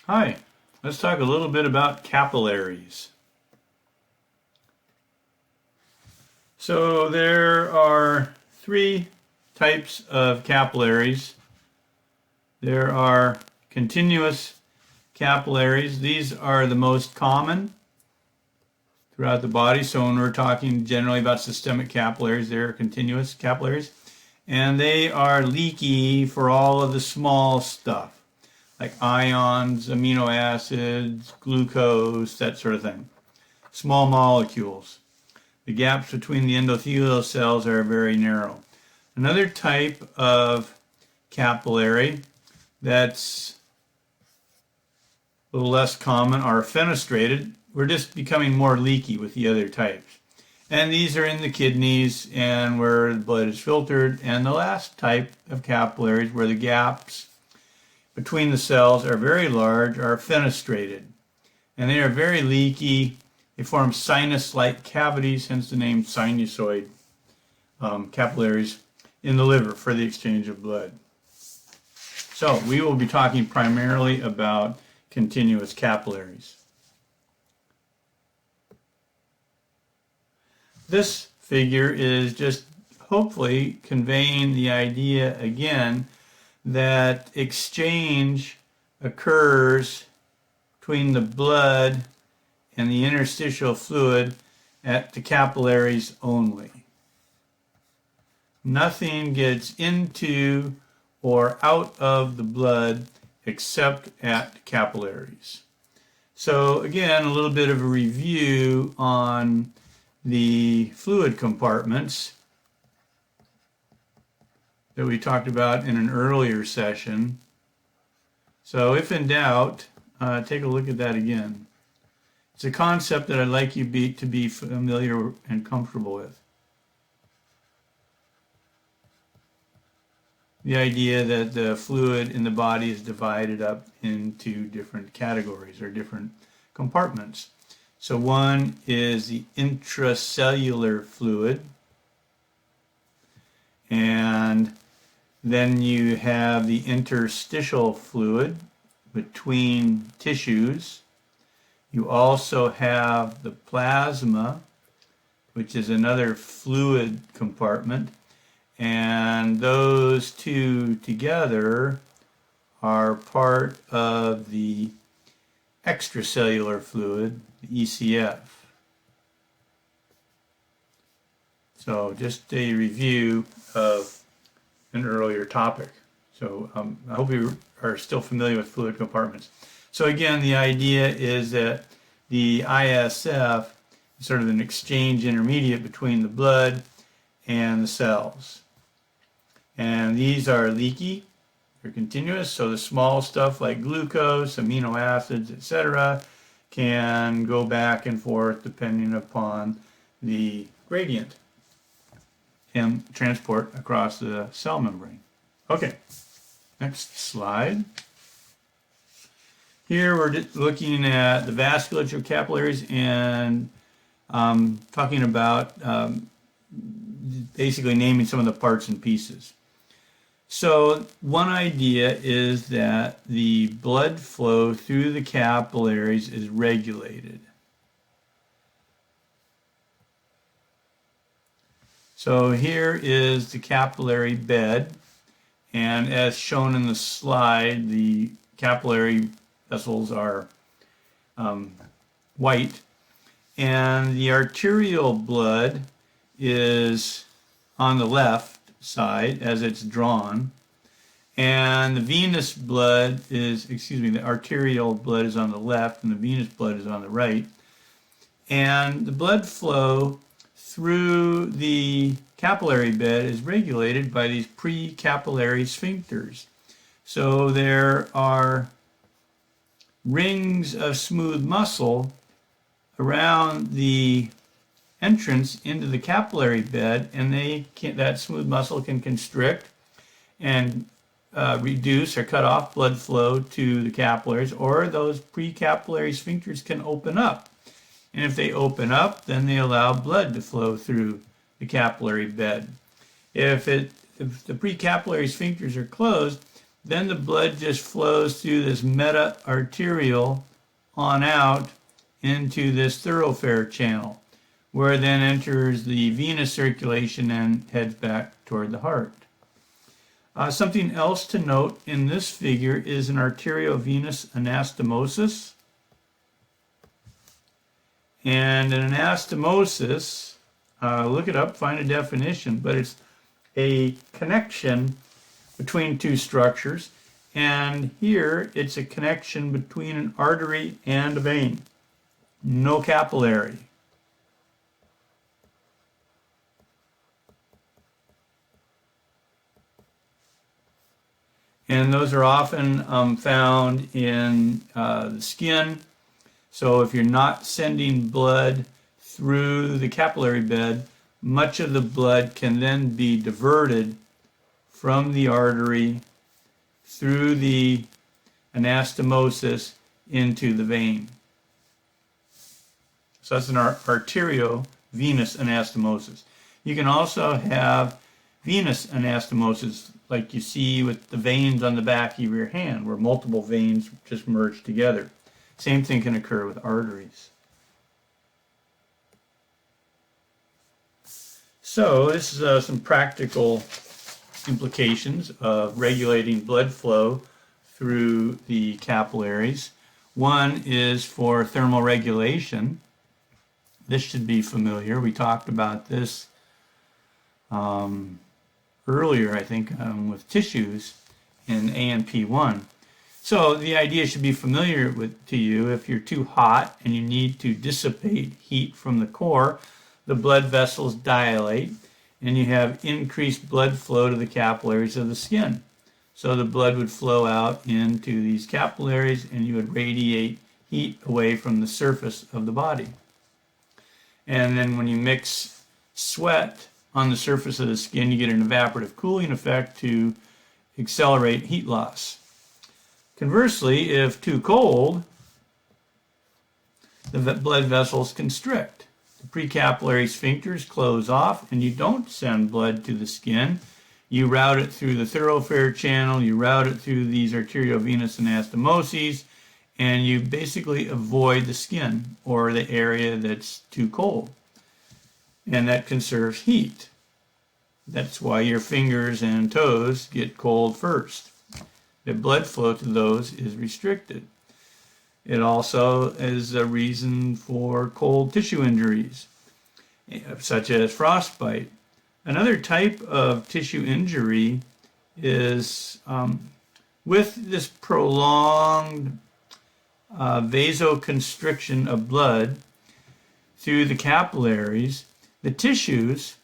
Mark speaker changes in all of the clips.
Speaker 1: Hi, let's talk a little bit about capillaries. So there are three types of capillaries. There are continuous capillaries. These are the most common throughout the body. So when we're talking generally about systemic capillaries, they're continuous capillaries. And they are leaky for all of the small stuff, like ions, amino acids, glucose, that sort of thing. Small molecules. The gaps between the endothelial cells are very narrow. Another type of capillary that's a little less common are fenestrated. We're just becoming more leaky with the other types. And these are in the kidneys and where the blood is filtered. And the last type of capillaries, where the gaps between the cells are very large, are fenestrated. And they are very leaky. They form sinus-like cavities, hence the name sinusoid capillaries in the liver for the exchange of blood. So we will be talking primarily about continuous capillaries. This figure is just hopefully conveying the idea again that exchange occurs between the blood and the interstitial fluid at the capillaries only. Nothing gets into or out of the blood except at capillaries. So again, a little bit of a review on the fluid compartments that we talked about in an earlier session. So if in doubt, take a look at that again. It's a concept that I'd like you to be familiar and comfortable with. The idea that the fluid in the body is divided up into different categories or different compartments. So one is the intracellular fluid, and then you have the interstitial fluid between tissues. You also have the plasma, which is another fluid compartment, and those two together are part of the extracellular fluid, the ECF. So just a review of an earlier topic. So I hope you are still familiar with fluid compartments. So again, the idea is that the ISF is sort of an exchange intermediate between the blood and the cells. And these are leaky, they're continuous, so the small stuff like glucose, amino acids, etc. can go back and forth depending upon the gradient and transport across the cell membrane. Okay, next slide. Here we're looking at the vasculature capillaries and talking about basically naming some of the parts and pieces. So one idea is that the blood flow through the capillaries is regulated. So here is the capillary bed, and as shown in the slide, the capillary vessels are white, and the arterial blood is on the left side as it's drawn, and the venous blood is, the arterial blood is on the left and the venous blood is on the right, and the blood flow through the capillary bed is regulated by these precapillary sphincters. So there are rings of smooth muscle around the entrance into the capillary bed, and that smooth muscle can constrict and reduce or cut off blood flow to the capillaries, or those precapillary sphincters can open up. And if they open up, then they allow blood to flow through the capillary bed. If the precapillary sphincters are closed, then the blood just flows through this meta-arterial on out into this thoroughfare channel, where it then enters the venous circulation and heads back toward the heart. Something else to note in this figure is an arteriovenous anastomosis. And an anastomosis, look it up, find a definition, but it's a connection between two structures, and here it's a connection between an artery and a vein. No capillary. And those are often found in the skin. So if you're not sending blood through the capillary bed, much of the blood can then be diverted from the artery through the anastomosis into the vein. So that's an arteriovenous anastomosis. You can also have venous anastomosis, like you see with the veins on the back of your hand, where multiple veins just merge together. Same thing can occur with arteries. So this is some practical implications of regulating blood flow through the capillaries. One is for thermal regulation. This should be familiar. We talked about this earlier, I think, with tissues in ANP1. So the idea should be familiar to you. If you're too hot and you need to dissipate heat from the core, the blood vessels dilate and you have increased blood flow to the capillaries of the skin. So the blood would flow out into these capillaries and you would radiate heat away from the surface of the body. And then when you mix sweat on the surface of the skin, you get an evaporative cooling effect to accelerate heat loss. Conversely, if too cold, the blood vessels constrict. The precapillary sphincters close off and you don't send blood to the skin. You route it through the thoroughfare channel, you route it through these arteriovenous anastomoses, and you basically avoid the skin or the area that's too cold. And that conserves heat. That's why your fingers and toes get cold first. The blood flow to those is restricted. It also is a reason for cold tissue injuries, such as frostbite. Another type of tissue injury is with this prolonged vasoconstriction of blood through the capillaries, the tissues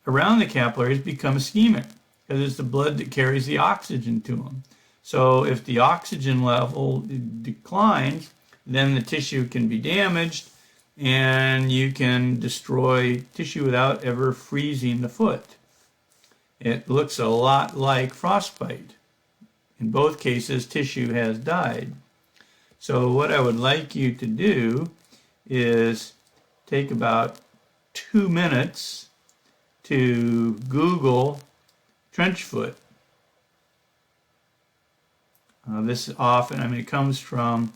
Speaker 1: around the capillaries become ischemic because it's the blood that carries the oxygen to them. So if the oxygen level declines, then the tissue can be damaged and you can destroy tissue without ever freezing the foot. It looks a lot like frostbite. In both cases, tissue has died. So what I would like you to do is take about 2 minutes to Google trench foot. This often, it comes from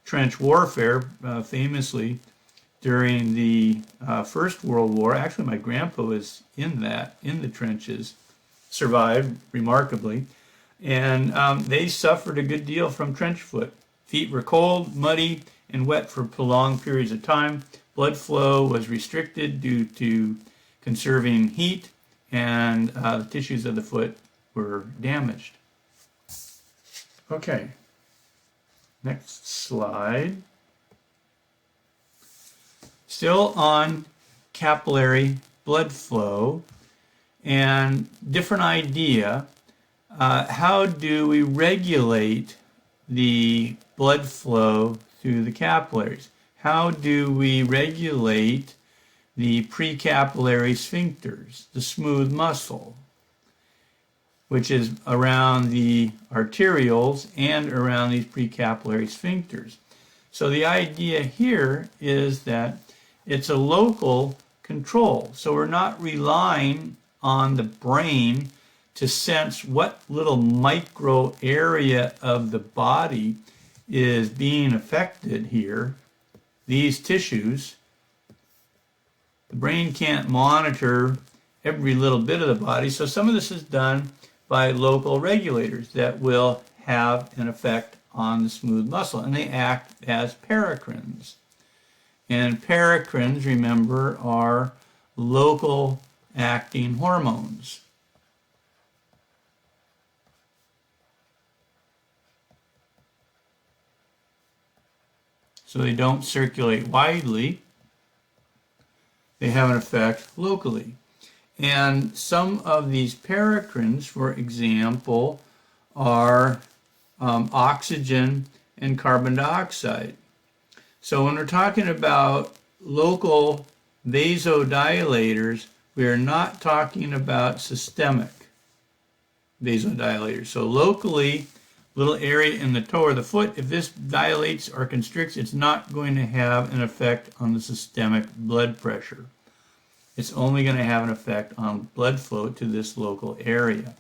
Speaker 1: trench warfare, famously during the First World War. Actually, my grandpa was in the trenches, survived remarkably, and they suffered a good deal from trench foot. Feet were cold, muddy, and wet for prolonged periods of time. Blood flow was restricted due to conserving heat, and the tissues of the foot were damaged. Okay, next slide. Still on capillary blood flow, and different idea. How do we regulate the blood flow through the capillaries? How do we regulate the precapillary sphincters, the smooth muscle, which is around the arterioles and around these precapillary sphincters? So the idea here is that it's a local control. So we're not relying on the brain to sense what little micro area of the body is being affected here, these tissues. The brain can't monitor every little bit of the body, so some of this is done by local regulators that will have an effect on the smooth muscle, and they act as paracrines. And paracrines, remember, are local acting hormones. So they don't circulate widely, they have an effect locally. And some of these paracrines, for example, are oxygen and carbon dioxide. So when we're talking about local vasodilators, we are not talking about systemic vasodilators. So locally, little area in the toe or the foot, if this dilates or constricts, it's not going to have an effect on the systemic blood pressure. It's only going to have an effect on blood flow to this local area.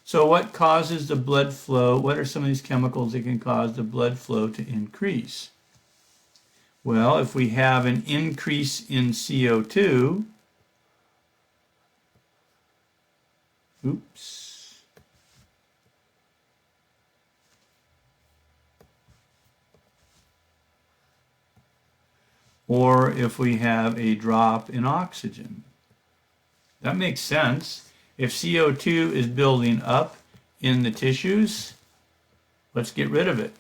Speaker 1: So what causes the blood flow? What are some of these chemicals that can cause the blood flow to increase? Well, if we have an increase in CO2, or if we have a drop in oxygen. That makes sense. If CO2 is building up in the tissues, let's get rid of it.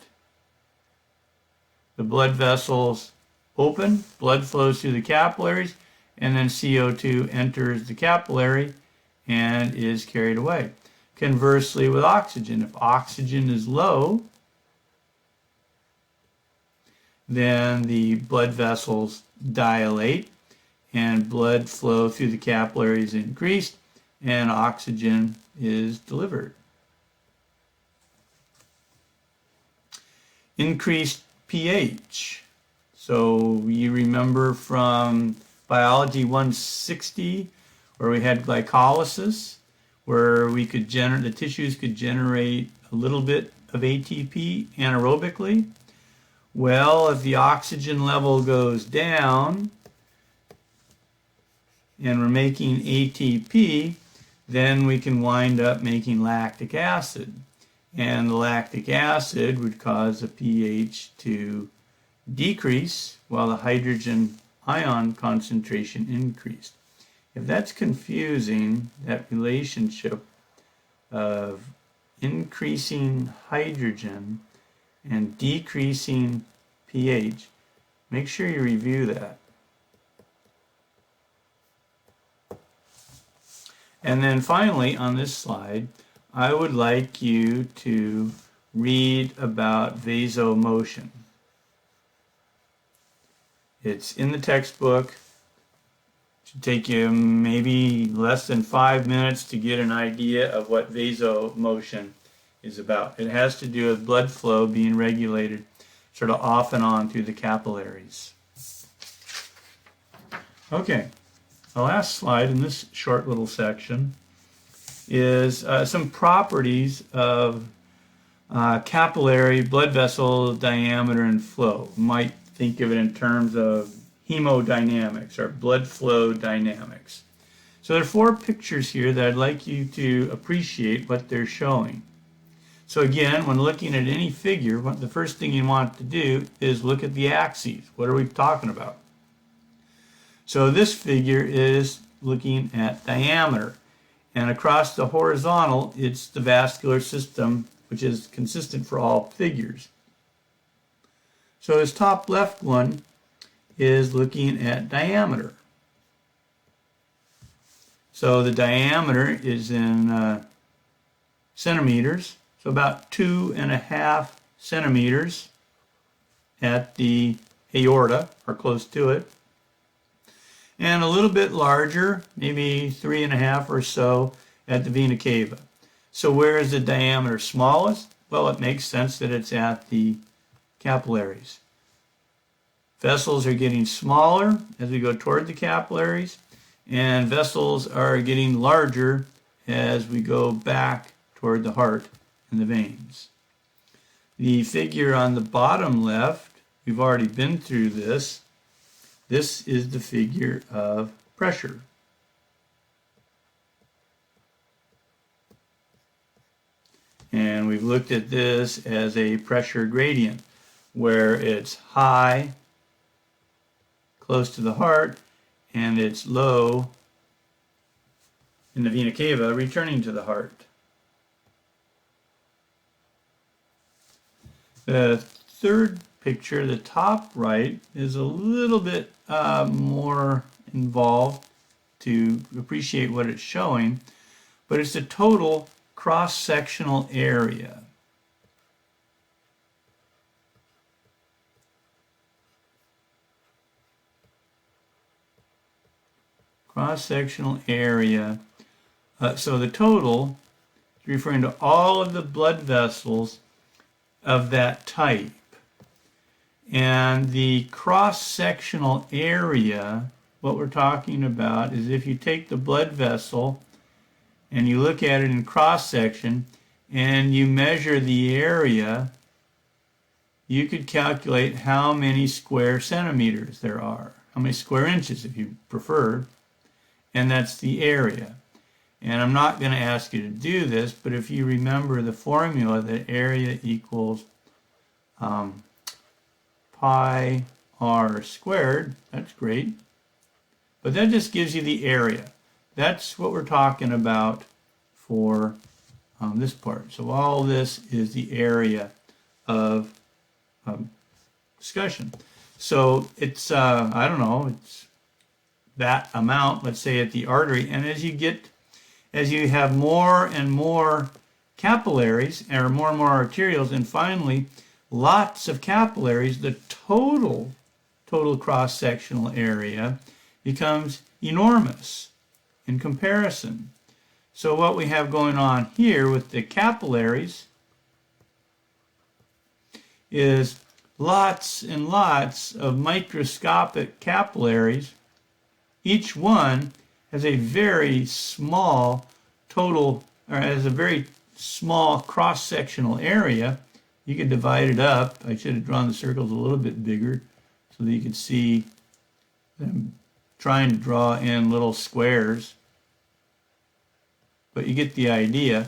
Speaker 1: The blood vessels open, blood flows through the capillaries, and then CO2 enters the capillary and is carried away. Conversely, with oxygen, if oxygen is low, then the blood vessels dilate and blood flow through the capillaries is increased and oxygen is delivered. Increased pH. So you remember from biology 160 where we had glycolysis, where we could the tissues could generate a little bit of ATP anaerobically. Well, if the oxygen level goes down and we're making ATP, then we can wind up making lactic acid. And the lactic acid would cause the pH to decrease while the hydrogen ion concentration increased. If that's confusing, that relationship of increasing hydrogen and decreasing pH, make sure you review that. And then finally, on this slide, I would like you to read about vasomotion. It's in the textbook. It should take you maybe less than 5 minutes to get an idea of what vasomotion is about. It has to do with blood flow being regulated sort of off and on through the capillaries. Okay, the last slide in this short little section is some properties of capillary blood vessel diameter and flow. You might think of it in terms of hemodynamics or blood flow dynamics. So there are 4 pictures here that I'd like you to appreciate what they're showing. So again, when looking at any figure, the first thing you want to do is look at the axes. What are we talking about? So this figure is looking at diameter. And across the horizontal, it's the vascular system, which is consistent for all figures. So this top left one is looking at diameter. So the diameter is in centimeters. So about 2.5 centimeters at the aorta, or close to it. And a little bit larger, maybe 3.5 or so, at the vena cava. So where is the diameter smallest? Well, it makes sense that it's at the capillaries. Vessels are getting smaller as we go toward the capillaries, and vessels are getting larger as we go back toward the heart and the veins. The figure on the bottom left, we've already been through this. This is the figure of pressure. And we've looked at this as a pressure gradient, where it's high, close to the heart, and it's low in the vena cava, returning to the heart. The third picture, the top right, is a little bit more involved to appreciate what it's showing, but it's the total cross-sectional area. Cross-sectional area. So the total is referring to all of the blood vessels of that type. And the cross-sectional area, what we're talking about is if you take the blood vessel and you look at it in cross-section and you measure the area, you could calculate how many square centimeters there are, how many square inches if you prefer, and that's the area. And I'm not going to ask you to do this, but if you remember the formula that area equals pi r squared, that's great. But that just gives you the area. That's what we're talking about for this part. So all this is the area of discussion. So it's, I don't know, it's that amount, let's say at the artery. And as you have more and more capillaries, or more and more arterioles, and finally lots of capillaries, the total cross-sectional area becomes enormous in comparison. So what we have going on here with the capillaries is lots and lots of microscopic capillaries. Each one has a very small total, or has a very small cross-sectional area. You could divide it up. I should have drawn the circles a little bit bigger so that you could see them trying to draw in little squares. But you get the idea.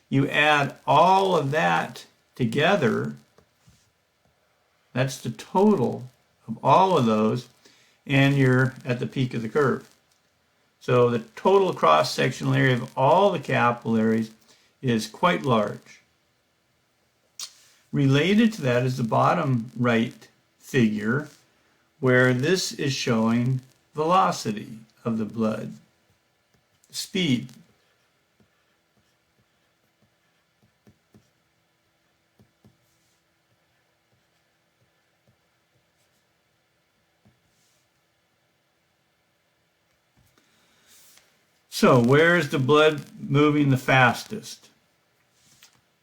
Speaker 1: You add all of that together, that's the total of all of those, and you're at the peak of the curve. So the total cross-sectional area of all the capillaries is quite large. Related to that is the bottom right figure, where this is showing velocity of the blood, speed. So where is the blood moving the fastest?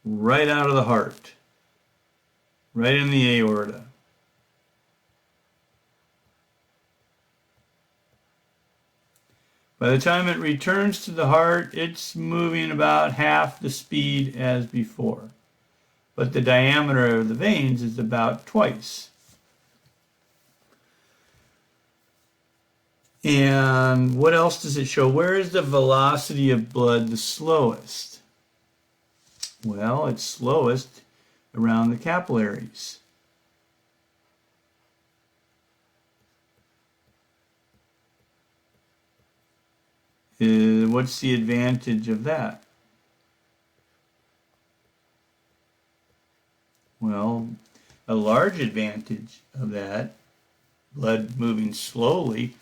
Speaker 1: Right out of the heart, right in the aorta. By the time it returns to the heart, it's moving about half the speed as before. But the diameter of the veins is about twice. And what else does it show? Where is the velocity of blood the slowest? Well, it's slowest around the capillaries. What's the advantage of that? Well, a large advantage of that, blood moving slowly,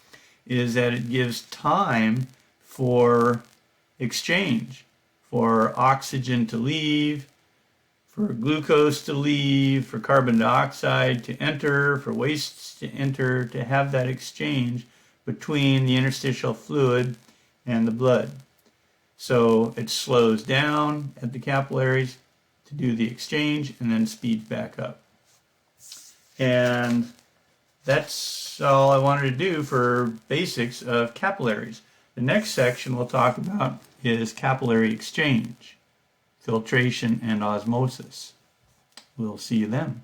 Speaker 1: is that it gives time for exchange, for oxygen to leave, for glucose to leave, for carbon dioxide to enter, for wastes to enter, to have that exchange between the interstitial fluid and the blood. So it slows down at the capillaries to do the exchange and then speeds back up. And that's all I wanted to do for basics of capillaries. The next section we'll talk about is capillary exchange, filtration, and osmosis. We'll see you then.